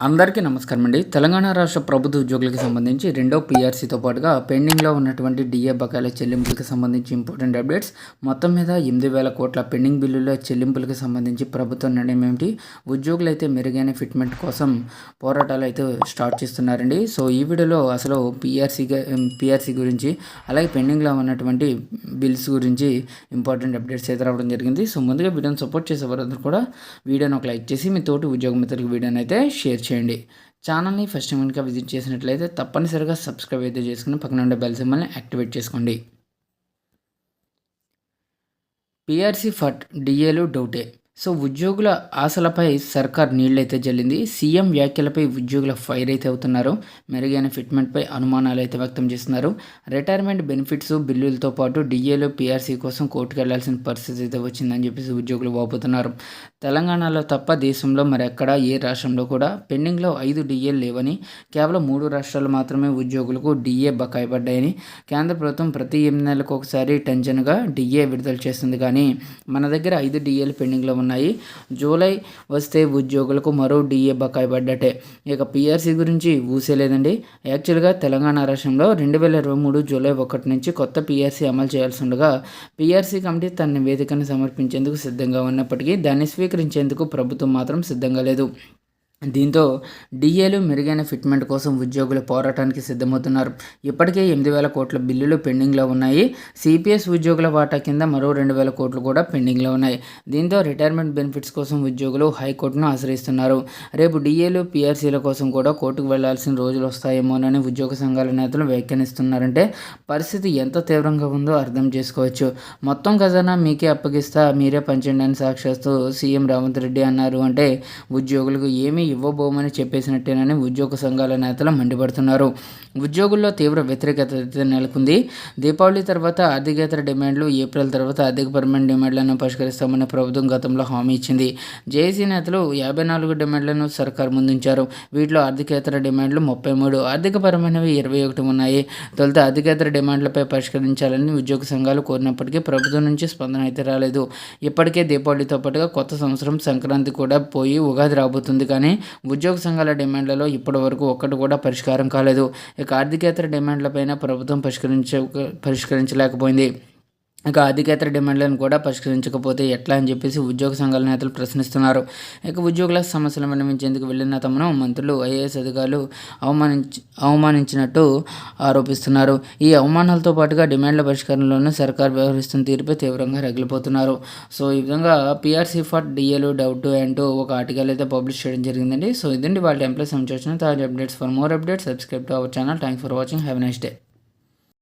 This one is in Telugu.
అందరికీ నమస్కారం అండి. తెలంగాణ రాష్ట్ర ప్రభుత్వ ఉద్యోగులకు సంబంధించి రెండో పీఆర్సీతో పాటుగా పెండింగ్లో ఉన్నటువంటి డిఏ బకాయిల చెల్లింపులకు సంబంధించి ఇంపార్టెంట్ అప్డేట్స్. మొత్తం మీద 8,000 కోట్ల పెండింగ్ బిల్లుల చెల్లింపులకు సంబంధించి ప్రభుత్వం నిర్ణయం ఏమిటి? ఉద్యోగులు అయితే మెరుగైన ఫిట్మెంట్ కోసం పోరాటాలు అయితే స్టార్ట్ చేస్తున్నారండి. సో ఈ వీడియోలో అసలు పీఆర్సీ గురించి, అలాగే పెండింగ్లో ఉన్నటువంటి బిల్స్ గురించి ఇంపార్టెంట్ అప్డేట్స్ అయితే రావడం జరిగింది. సో ముందుగా వీడియోని సపోర్ట్ చేసే వారందరూ కూడా వీడియోని ఒక లైక్ చేసి మీ తోటి ఉద్యోగ మిత్రులకు వీడియోని అయితే షేర్ చేయండి. ఛానల్ని ఫస్ట్ టైం కనుక విజిట్ చేసినట్లయితే తప్పనిసరిగా సబ్స్క్రైబ్ అయితే చేసుకుని పక్కన ఉండే బెల్ సింబల్ని యాక్టివేట్ చేసుకోండి. పీఆర్సీ ఫట్ డిఏలు డౌటే. సో ఉద్యోగుల ఆశలపై సర్కార్ నీళ్ళైతే జల్లింది. సీఎం వ్యాఖ్యలపై ఉద్యోగుల ఫైర్ అయితే అవుతున్నారు. మెరుగైన ఫిట్మెంట్పై అనుమానాలు అయితే వ్యక్తం చేస్తున్నారు. రిటైర్మెంట్ బెనిఫిట్స్ బిల్లులతో పాటు డిఏలు పీఆర్సీ కోసం కోర్టుకు వెళ్లాల్సిన పరిస్థితి అయితే వచ్చిందని చెప్పేసి ఉద్యోగులు వాపోతున్నారు. తెలంగాణలో తప్ప దేశంలో మరెక్కడా ఏ రాష్ట్రంలో కూడా పెండింగ్లో 5 డిఏలు లేవని, కేవలం 3 రాష్ట్రాలు మాత్రమే ఉద్యోగులకు డిఏ బకాయి పడ్డాయని, కేంద్ర ప్రభుత్వం ప్రతి 8 నెలలకు ఒకసారి టెన్షన్గా డిఏ విడుదల చేస్తుంది. కానీ మన దగ్గర 5 డిఏలు పెండింగ్లో ఉన్నాయి. జూలై వస్తే ఉద్యోగులకు మరో డిఏ బకాయి పడ్డటే. ఇక పీఆర్సీ గురించి ఊసేలేదండి. యాక్చువల్గా తెలంగాణ రాష్ట్రంలో 2023 జూలై 1 నుంచి కొత్త పీఆర్సీ అమలు చేయాల్సి ఉండగా పీఆర్సీ కమిటీ తన నివేదికను సమర్పించేందుకు సిద్ధంగా ఉన్నప్పటికీ దాన్ని స్వీకరించేందుకు ప్రభుత్వం మాత్రం సిద్ధంగా లేదు. దీంతో డిఏలు మెరుగైన ఫిట్మెంట్ కోసం ఉద్యోగులు పోరాటానికి సిద్ధమవుతున్నారు. ఇప్పటికే 8,000 కోట్ల బిల్లులు పెండింగ్లో ఉన్నాయి. సిపిఎస్ ఉద్యోగుల వాటా కింద మరో 2,000 కోట్లు కూడా పెండింగ్లో ఉన్నాయి. దీంతో రిటైర్మెంట్ బెనిఫిట్స్ కోసం ఉద్యోగులు హైకోర్టును ఆశ్రయిస్తున్నారు. రేపు డిఏలు పీఆర్సీల కోసం కూడా కోర్టుకు వెళ్లాల్సిన రోజులు వస్తాయేమోనని ఉద్యోగ సంఘాల నేతలు వ్యాఖ్యానిస్తున్నారంటే పరిస్థితి ఎంత తీవ్రంగా ఉందో అర్థం చేసుకోవచ్చు. మొత్తం ఖజానా మీకే అప్పగిస్తా, మీరే పంచండి అని సాక్షాత్తు సీఎం రేవంత్ రెడ్డి అన్నారు అంటే ఉద్యోగులకు ఏమీ ఇవ్వబోమని చెప్పేసినట్టేనని ఉద్యోగ సంఘాల నేతలు మండిపడుతున్నారు. ఉద్యోగుల్లో తీవ్ర వ్యతిరేకత నెలకొంది. దీపావళి తర్వాత ఆర్థికేతర డిమాండ్లు, ఏప్రిల్ తర్వాత ఆర్థిక పరమైన డిమాండ్లను పరిష్కరిస్తామని ప్రభుత్వం గతంలో హామీ ఇచ్చింది. జేఏసీ నేతలు 54 డిమాండ్లను సర్కారు ముందుంచారు. వీటిలో ఆర్థికేతర డిమాండ్లు 33, ఆర్థిక పరమైనవి 21 ఉన్నాయి. తొలుత ఆర్థికేతర డిమాండ్లపై పరిష్కరించాలని ఉద్యోగ సంఘాలు కోరినప్పటికీ ప్రభుత్వం నుంచి స్పందన అయితే రాలేదు. ఇప్పటికే దీపావళితో పాటుగా కొత్త సంవత్సరం సంక్రాంతి కూడా పోయి ఉగాది రాబోతుంది. కానీ ఉద్యోగ సంఘాల డిమాండ్లలో ఇప్పటి వరకు ఒక్కటి కూడా పరిష్కారం కాలేదు. ఇక ఆర్థికేతర డిమాండ్లపైన ప్రభుత్వం పరిష్కరించలేకపోయింది. ఇక ఆర్థికేతర డిమాండ్లను కూడా పరిష్కరించకపోతే ఎట్లా అని చెప్పేసి ఉద్యోగ సంఘాల నేతలు ప్రశ్నిస్తున్నారు. ఇక ఉద్యోగుల సమస్యలు విన్నవించేందుకు వెళ్లిన తమను మంత్రులు, ఐఏఎస్ అధికారులు అవమానించినట్టు ఆరోపిస్తున్నారు. ఈ అవమానాలతో పాటుగా డిమాండ్ల పరిష్కారంలోనూ సర్కార్ వ్యవహరిస్తున్న తీరుపై తీవ్రంగా రగిలిపోతున్నారు. సో ఈ విధంగా పీఆర్సీ ఫర్ డిఏలు డౌట్ అంటూ ఒక ఆర్టికల్ అయితే పబ్లిష్ చేయడం జరిగిందండి. సో ఇదండి వాళ్ళ ఎంప్లాయీస్ సంబంధించిన తాజా updates. For more updates subscribe to our channel. Thanks for watching. Have a nice day.